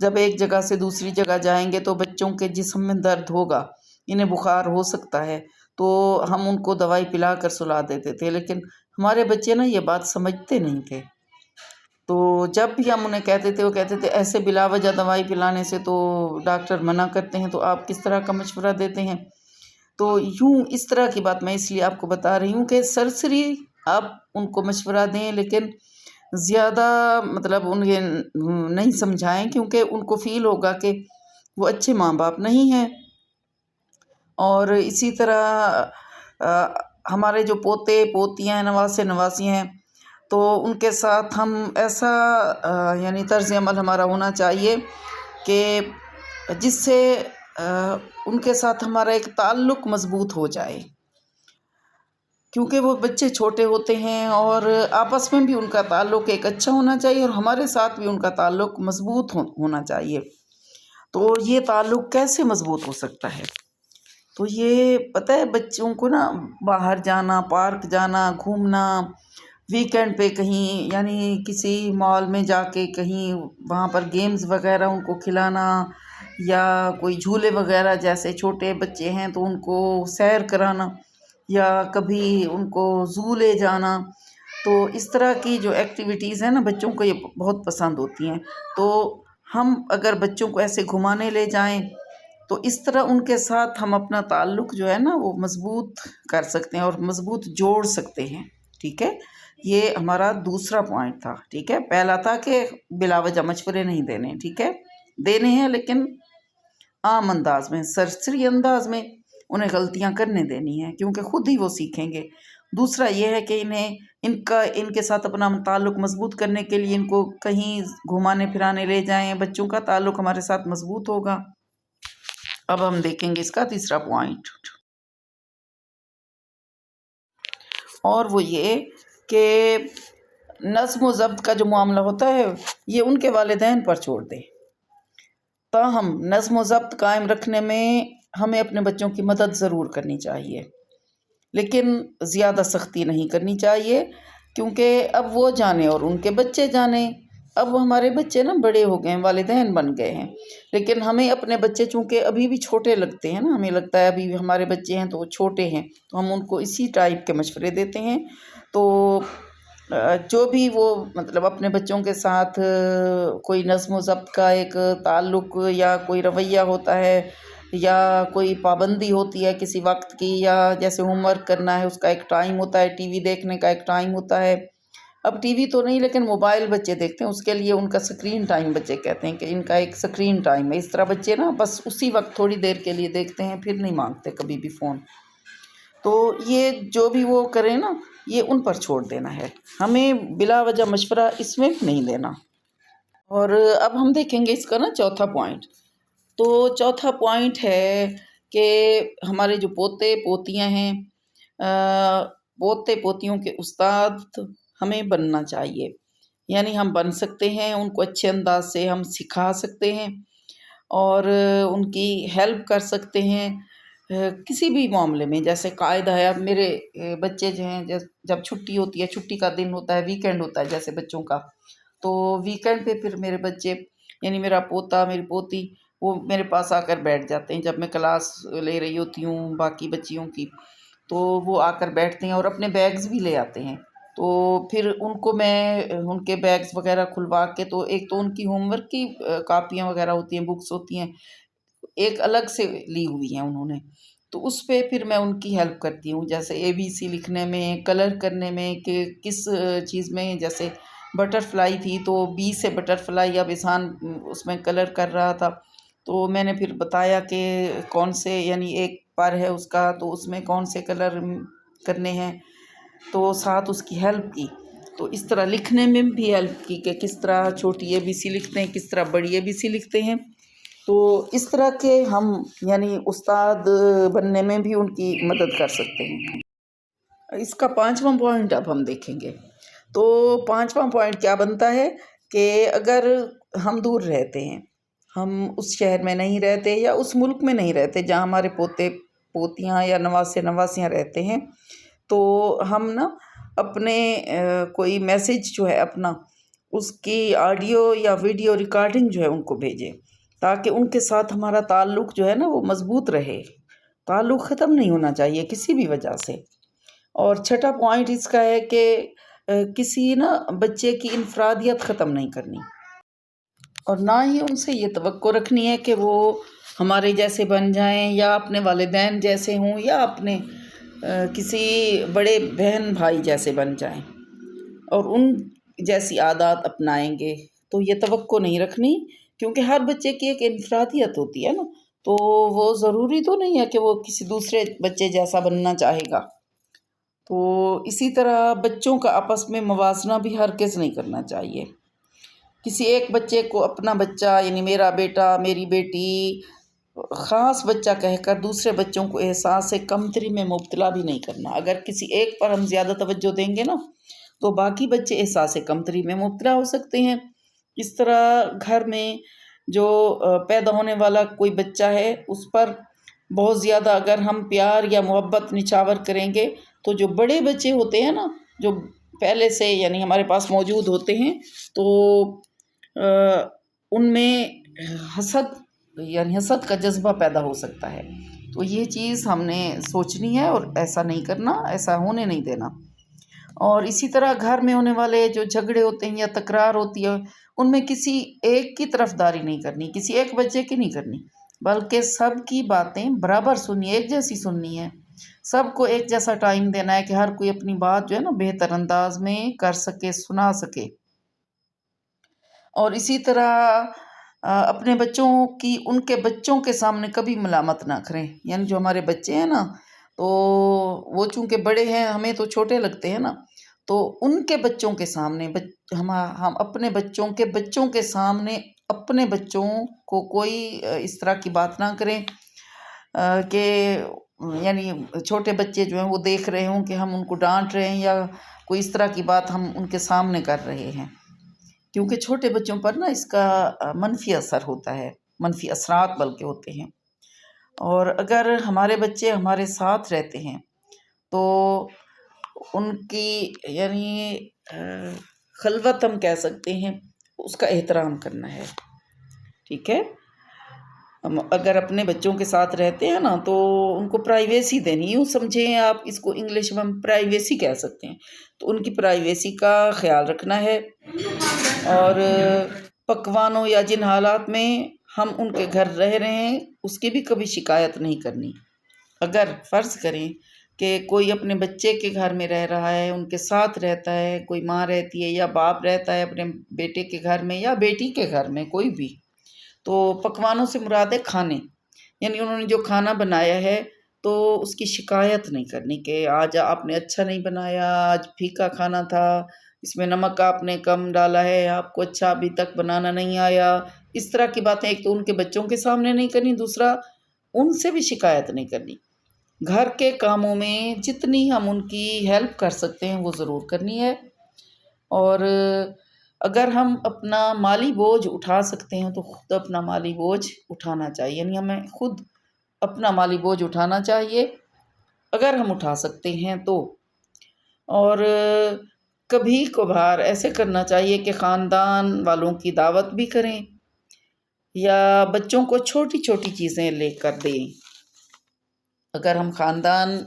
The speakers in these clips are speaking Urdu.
جب ایک جگہ سے دوسری جگہ جائیں گے تو بچوں کے جسم میں درد ہوگا، انہیں بخار ہو سکتا ہے، تو ہم ان کو دوائی پلا کر سلا دیتے تھے، لیکن ہمارے بچے نا یہ بات سمجھتے نہیں تھے۔ تو جب بھی ہم انہیں کہتے تھے، وہ کہتے تھے ایسے بلا وجہ دوائی پلانے سے تو ڈاکٹر منع کرتے ہیں، تو آپ کس طرح کا مشورہ دیتے ہیں؟ تو یوں اس طرح کی بات میں اس لیے آپ کو بتا رہی ہوں کہ سرسری آپ ان کو مشورہ دیں، لیکن زیادہ مطلب انہیں نہیں سمجھائیں، کیونکہ ان کو فیل ہوگا کہ وہ اچھے ماں باپ نہیں ہیں۔ اور اسی طرح ہمارے جو پوتے پوتیاں ہیں، نواسے نواسیاں ہیں، تو ان کے ساتھ ہم ایسا یعنی طرز عمل ہمارا ہونا چاہیے کہ جس سے ان کے ساتھ ہمارا ایک تعلق مضبوط ہو جائے، کیونکہ وہ بچے چھوٹے ہوتے ہیں اور آپس میں بھی ان کا تعلق ایک اچھا ہونا چاہیے، اور ہمارے ساتھ بھی ان کا تعلق مضبوط ہونا چاہیے۔ تو یہ تعلق کیسے مضبوط ہو سکتا ہے؟ تو یہ پتہ ہے بچوں کو نا باہر جانا، پارک جانا، گھومنا، ویکینڈ پہ کہیں یعنی کسی مال میں جا کے کہیں وہاں پر گیمز وغیرہ ان کو کھلانا، یا کوئی جھولے وغیرہ، جیسے چھوٹے بچے ہیں تو ان کو سیر کرانا، یا کبھی ان کو زو لے جانا، تو اس طرح کی جو ایکٹیویٹیز ہیں نا بچوں کو یہ بہت پسند ہوتی ہیں۔ تو ہم اگر بچوں کو ایسے گھمانے لے جائیں تو اس طرح ان کے ساتھ ہم اپنا تعلق جو ہے نا وہ مضبوط کر سکتے ہیں اور مضبوط جوڑ سکتے ہیں، ٹھیک ہے؟ یہ ہمارا دوسرا پوائنٹ تھا، ٹھیک ہے؟ پہلا تھا کہ بلا وجہ مشورے نہیں دینے، ٹھیک ہے؟ دینے ہیں لیکن عام انداز میں، سرسری انداز میں انہیں غلطیاں کرنے دینی ہیں، کیونکہ خود ہی وہ سیکھیں گے۔ دوسرا یہ ہے کہ ان کے ساتھ اپنا تعلق مضبوط کرنے کے لیے ان کو کہیں گھمانے پھرانے لے جائیں، بچوں کا تعلق ہمارے ساتھ مضبوط ہوگا۔ اب ہم دیکھیں گے اس کا تیسرا پوائنٹ، اور وہ یہ کہ نظم و ضبط کا جو معاملہ ہوتا ہے یہ ان کے والدین پر چھوڑ دیں۔ تاہم نظم و ضبط قائم رکھنے میں ہمیں اپنے بچوں کی مدد ضرور کرنی چاہیے، لیکن زیادہ سختی نہیں کرنی چاہیے، کیونکہ اب وہ جانیں اور ان کے بچے جانیں۔ اب ہمارے بچے نا بڑے ہو گئے ہیں، والدین بن گئے ہیں، لیکن ہمیں اپنے بچے چونکہ ابھی بھی چھوٹے لگتے ہیں نا، ہمیں لگتا ہے ابھی ہمارے بچے ہیں تو وہ چھوٹے ہیں، تو ہم ان کو اسی ٹائپ کے مشورے دیتے ہیں۔ تو جو بھی وہ مطلب اپنے بچوں کے ساتھ کوئی نظم و ضبط کا ایک تعلق یا کوئی رویہ ہوتا ہے، یا کوئی پابندی ہوتی ہے کسی وقت کی، یا جیسے ہوم ورک کرنا ہے اس کا ایک ٹائم ہوتا ہے، ٹی وی دیکھنے کا ایک ٹائم ہوتا ہے۔ اب ٹی وی تو نہیں لیکن موبائل بچے دیکھتے ہیں، اس کے لیے ان کا سکرین ٹائم بچے کہتے ہیں کہ ان کا ایک سکرین ٹائم ہے۔ اس طرح بچے نا بس اسی وقت تھوڑی دیر کے لیے دیکھتے ہیں، پھر نہیں مانگتے کبھی بھی فون۔ تو یہ جو بھی وہ کریں نا یہ ان پر چھوڑ دینا ہے، ہمیں بلا وجہ مشورہ اس میں نہیں دینا۔ اور اب ہم دیکھیں گے اس کا نا چوتھا پوائنٹ۔ تو چوتھا پوائنٹ ہے کہ ہمارے جو پوتے پوتیاں ہیں، پوتے پوتیوں کے استاد ہمیں بننا چاہیے، یعنی ہم بن سکتے ہیں، ان کو اچھے انداز سے ہم سکھا سکتے ہیں اور ان کی ہیلپ کر سکتے ہیں کسی بھی معاملے میں۔ جیسے قاعدہ ہے، اب میرے بچے جو ہیں جب چھٹی ہوتی ہے، چھٹی کا دن ہوتا ہے، ویکینڈ ہوتا ہے جیسے بچوں کا، تو ویکینڈ پہ پھر میرے بچے یعنی میرا پوتا میری پوتی وہ میرے پاس آ کر بیٹھ جاتے ہیں، جب میں کلاس لے رہی ہوتی ہوں باقی بچیوں کی، تو وہ آ کر بیٹھتے ہیں اور اپنے بیگز بھی لے آتے ہیں۔ تو پھر ان کو میں ان کے بیگز وغیرہ کھلوا کے، تو ایک تو ان کی ہوم ورک کی کاپیاں وغیرہ ہوتی ہیں، بکس ہوتی ہیں، ایک الگ سے لی ہوئی ہیں انہوں نے، تو اس پہ پھر میں ان کی ہیلپ کرتی ہوں، جیسے ABC لکھنے میں، کلر کرنے میں، کہ کس چیز میں، جیسے بٹر فلائی تھی تو B سے بٹر فلائی، اب اذہان اس میں کلر کر رہا تھا، تو میں نے پھر بتایا کہ کون سے یعنی ایک پر ہے اس کا تو اس میں کون سے کلر کرنے ہیں، تو ساتھ اس کی ہیلپ کی۔ تو اس طرح لکھنے میں بھی ہیلپ کی کہ کس طرح چھوٹی ABC لکھتے ہیں، کس طرح بڑی ABC لکھتے ہیں۔ تو اس طرح کے ہم یعنی استاد بننے میں بھی ان کی مدد کر سکتے ہیں۔ اس کا پانچواں پوائنٹ اب ہم دیکھیں گے۔ تو پانچواں پوائنٹ کیا بنتا ہے کہ اگر ہم دور رہتے ہیں، ہم اس شہر میں نہیں رہتے یا اس ملک میں نہیں رہتے جہاں ہمارے پوتے پوتیاں یا نواسے نواسیاں رہتے ہیں، تو ہم نا اپنے کوئی میسیج جو ہے اپنا اس کی آڈیو یا ویڈیو ریکارڈنگ جو ہے ان کو بھیجیں، تاکہ ان کے ساتھ ہمارا تعلق جو ہے نا وہ مضبوط رہے۔ تعلق ختم نہیں ہونا چاہیے کسی بھی وجہ سے۔ اور چھٹا پوائنٹ اس کا ہے کہ کسی نا بچے کی انفرادیت ختم نہیں کرنی، اور نہ ہی ان سے یہ توقع رکھنی ہے کہ وہ ہمارے جیسے بن جائیں، یا اپنے والدین جیسے ہوں، یا اپنے کسی بڑے بہن بھائی جیسے بن جائیں اور ان جیسی عادات اپنائیں گے، تو یہ توقع نہیں رکھنی، کیونکہ ہر بچے کی ایک انفرادیت ہوتی ہے نا، تو وہ ضروری تو نہیں ہے کہ وہ کسی دوسرے بچے جیسا بننا چاہے گا۔ تو اسی طرح بچوں کا آپس میں موازنہ بھی ہرگز نہیں کرنا چاہیے۔ کسی ایک بچے کو اپنا بچہ، یعنی میرا بیٹا، میری بیٹی، خاص بچہ کہہ کر دوسرے بچوں کو احساس کمتری میں مبتلا بھی نہیں کرنا۔ اگر کسی ایک پر ہم زیادہ توجہ دیں گے نا، تو باقی بچے احساس کمتری میں مبتلا ہو سکتے ہیں۔ اس طرح گھر میں جو پیدا ہونے والا کوئی بچہ ہے، اس پر بہت زیادہ اگر ہم پیار یا محبت نچھاور کریں گے، تو جو بڑے بچے ہوتے ہیں نا، جو پہلے سے یعنی ہمارے پاس موجود ہوتے ہیں، تو ان میں حسد کا جذبہ پیدا ہو سکتا ہے۔ تو یہ چیز ہم نے سوچنی ہے اور ایسا نہیں کرنا، ایسا ہونے نہیں دینا۔ اور اسی طرح گھر میں ہونے والے جو جھگڑے ہوتے ہیں یا تکرار ہوتی ہے، ان میں کسی ایک کی طرفداری نہیں کرنی، کسی ایک بچے کی نہیں کرنی، بلکہ سب کی باتیں برابر سننی، ایک جیسی سننی ہے۔ سب کو ایک جیسا ٹائم دینا ہے کہ ہر کوئی اپنی بات جو ہے نا بہتر انداز میں کر سکے، سنا سکے۔ اور اسی طرح اپنے بچوں کی ان کے بچوں کے سامنے کبھی ملامت نہ کریں، یعنی جو ہمارے بچے ہیں نا، تو وہ چونکہ بڑے ہیں، ہمیں تو چھوٹے لگتے ہیں نا، تو ان کے بچوں کے سامنے ہم اپنے بچوں کے سامنے اپنے بچوں کو کوئی اس طرح کی بات نہ کریں کہ یعنی چھوٹے بچے جو ہیں وہ دیکھ رہے ہوں کہ ہم ان کو ڈانٹ رہے ہیں یا کوئی اس طرح کی بات ہم ان کے سامنے کر رہے ہیں، کیونکہ چھوٹے بچوں پر نا اس کا منفی اثر ہوتا ہے، منفی اثرات بلکہ ہوتے ہیں۔ اور اگر ہمارے بچے ہمارے ساتھ رہتے ہیں تو ان کی یعنی خلوت ہم کہہ سکتے ہیں، اس کا احترام کرنا ہے، ٹھیک ہے۔ ہم اگر اپنے بچوں کے ساتھ رہتے ہیں نا، تو ان کو پرائیویسی دینی، یوں سمجھیں آپ اس کو انگلش میں ہم پرائیویسی کہہ سکتے ہیں، تو ان کی پرائیویسی کا خیال رکھنا ہے۔ اور پکوانوں یا جن حالات میں ہم ان کے گھر رہ رہے ہیں، اس کی بھی کبھی شکایت نہیں کرنی۔ اگر فرض کریں کہ کوئی اپنے بچے کے گھر میں رہ رہا ہے، ان کے ساتھ رہتا ہے، کوئی ماں رہتی ہے یا باپ رہتا ہے اپنے بیٹے کے گھر میں یا بیٹی کے گھر میں، کوئی بھی، تو پکوانوں سے مراد ہے کھانے، یعنی انہوں نے جو کھانا بنایا ہے تو اس کی شکایت نہیں کرنی کہ آج آپ نے اچھا نہیں بنایا، آج پھیکا کھانا تھا، اس میں نمک آپ نے کم ڈالا ہے، آپ کو اچھا ابھی تک بنانا نہیں آیا۔ اس طرح کی باتیں ایک تو ان کے بچوں کے سامنے نہیں کرنی، دوسرا ان سے بھی شکایت نہیں کرنی۔ گھر کے کاموں میں جتنی ہم ان کی ہیلپ کر سکتے ہیں وہ ضرور کرنی ہے۔ اور اگر ہم اپنا مالی بوجھ اٹھا سکتے ہیں تو خود اپنا مالی بوجھ اٹھانا چاہیے، یعنی ہمیں خود اپنا مالی بوجھ اٹھانا چاہیے اگر ہم اٹھا سکتے ہیں تو۔ اور کبھی کبھار ایسے کرنا چاہیے کہ خاندان والوں کی دعوت بھی کریں یا بچوں کو چھوٹی چھوٹی چیزیں لے کر دیں۔ اگر ہم خاندان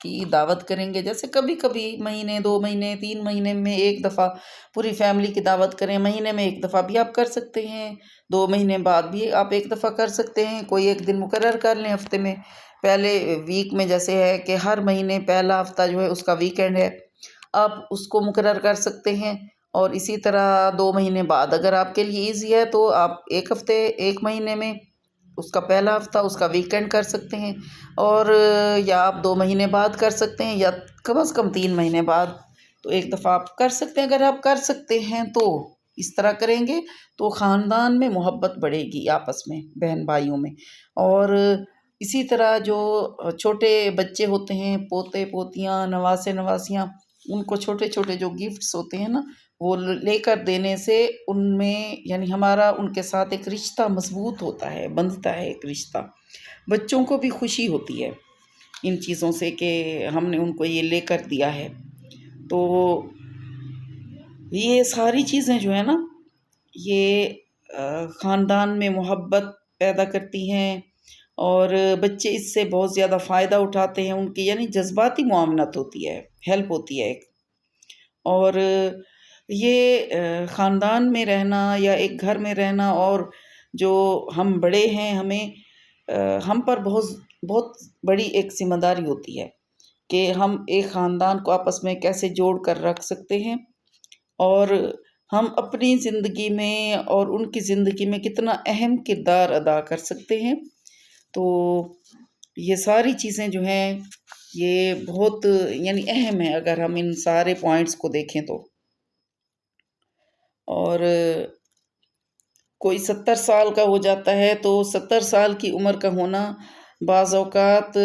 کی دعوت کریں گے، جیسے کبھی کبھی مہینے، 2 مہینے، 3 مہینے میں ایک دفعہ پوری فیملی کی دعوت کریں، مہینے میں ایک دفعہ بھی آپ کر سکتے ہیں، 2 مہینے بعد بھی آپ ایک دفعہ کر سکتے ہیں، کوئی ایک دن مقرر کر لیں ہفتے میں، پہلے ویک میں جیسے ہے کہ ہر مہینے پہلا ہفتہ جو ہے اس کا ویکینڈ ہے، آپ اس کو مقرر کر سکتے ہیں۔ اور اسی طرح 2 مہینے بعد اگر آپ کے لیے ایزی ہے تو آپ ایک مہینے میں اس کا پہلا ہفتہ اس کا ویکینڈ کر سکتے ہیں، اور یا آپ 2 مہینے بعد کر سکتے ہیں، یا کم از کم 3 مہینے بعد، تو ایک دفعہ آپ کر سکتے ہیں۔ اگر آپ کر سکتے ہیں تو اس طرح کریں گے تو خاندان میں محبت بڑھے گی آپس میں، بہن بھائیوں میں۔ اور اسی طرح جو چھوٹے بچے ہوتے ہیں، پوتے پوتیاں، نواسے نواسیاں، ان کو چھوٹے چھوٹے جو گفٹس ہوتے ہیں نا، وہ لے کر دینے سے ان میں یعنی ہمارا ان کے ساتھ ایک رشتہ مضبوط ہوتا ہے، بندھتا ہے ایک رشتہ۔ بچوں کو بھی خوشی ہوتی ہے ان چیزوں سے کہ ہم نے ان کو یہ لے کر دیا ہے۔ تو یہ ساری چیزیں جو ہے نا، یہ خاندان میں محبت پیدا کرتی ہیں، اور بچے اس سے بہت زیادہ فائدہ اٹھاتے ہیں، ان کی یعنی جذباتی معاونت ہوتی ہے، ہیلپ ہوتی ہے ایک۔ اور یہ خاندان میں رہنا یا ایک گھر میں رہنا، اور جو ہم بڑے ہیں، ہم پر بہت بہت بڑی ایک ذمہ داری ہوتی ہے کہ ہم ایک خاندان کو آپس میں کیسے جوڑ کر رکھ سکتے ہیں، اور ہم اپنی زندگی میں اور ان کی زندگی میں کتنا اہم کردار ادا کر سکتے ہیں۔ تو یہ ساری چیزیں جو ہیں یہ بہت یعنی اہم ہیں اگر ہم ان سارے پوائنٹس کو دیکھیں تو۔ اور کوئی 70 سال کا ہو جاتا ہے تو 70 سال کی عمر کا ہونا بعض اوقات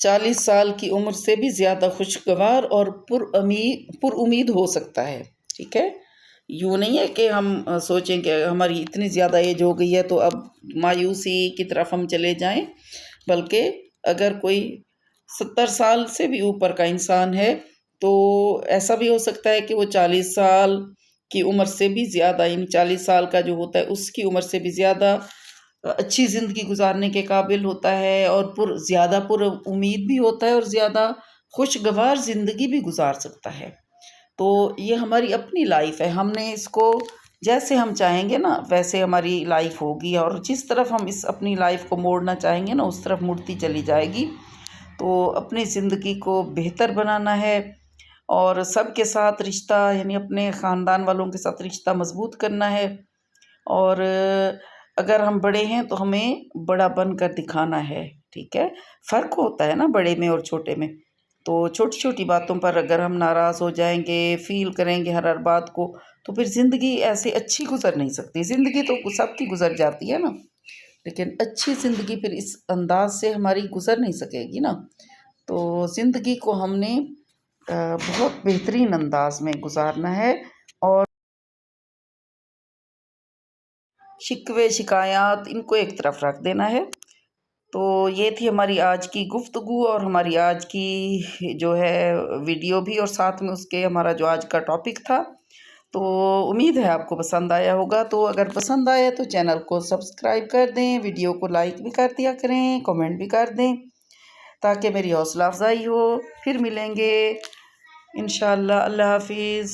40 سال کی عمر سے بھی زیادہ خوشگوار اور پر امید ہو سکتا ہے، ٹھیک ہے؟ یوں نہیں ہے کہ ہم سوچیں کہ ہماری اتنی زیادہ ایج ہو گئی ہے تو اب مایوسی کی طرف ہم چلے جائیں، بلکہ اگر کوئی 70 سال سے بھی اوپر کا انسان ہے تو ایسا بھی ہو سکتا ہے کہ وہ 40 سال کی عمر سے بھی زیادہ، یعنی 40 سال کا جو ہوتا ہے اس کی عمر سے بھی زیادہ اچھی زندگی گزارنے کے قابل ہوتا ہے، اور زیادہ پر امید بھی ہوتا ہے، اور زیادہ خوشگوار زندگی بھی گزار سکتا ہے۔ تو یہ ہماری اپنی لائف ہے، ہم نے اس کو جیسے ہم چاہیں گے نا ویسے ہماری لائف ہوگی، اور جس طرف ہم اس اپنی لائف کو موڑنا چاہیں گے نا اس طرف مڑتی چلی جائے گی۔ تو اپنی زندگی کو بہتر بنانا ہے، اور سب کے ساتھ رشتہ یعنی اپنے خاندان والوں کے ساتھ رشتہ مضبوط کرنا ہے، اور اگر ہم بڑے ہیں تو ہمیں بڑا بن کر دکھانا ہے، ٹھیک ہے؟ فرق ہوتا ہے نا بڑے میں اور چھوٹے میں، تو چھوٹی چھوٹی باتوں پر اگر ہم ناراض ہو جائیں گے، فیل کریں گے ہر بات کو، تو پھر زندگی ایسے اچھی گزر نہیں سکتی۔ زندگی تو سب کی گزر جاتی ہے نا، لیکن اچھی زندگی پھر اس انداز سے ہماری گزر نہیں سکے گی نا۔ تو زندگی کو ہم نے بہت بہترین انداز میں گزارنا ہے، اور شکوے شکایات ان کو ایک طرف رکھ دینا ہے۔ تو یہ تھی ہماری آج کی گفتگو، اور ہماری آج کی جو ہے ویڈیو بھی، اور ساتھ میں اس کے ہمارا جو آج کا ٹاپک تھا۔ تو امید ہے آپ کو پسند آیا ہوگا، تو اگر پسند آیا تو چینل کو سبسکرائب کر دیں، ویڈیو کو لائک بھی کر دیا کریں، کمنٹ بھی کر دیں تاکہ میری حوصلہ افزائی ہو۔ پھر ملیں گے انشاءاللہ۔ اللہ حافظ۔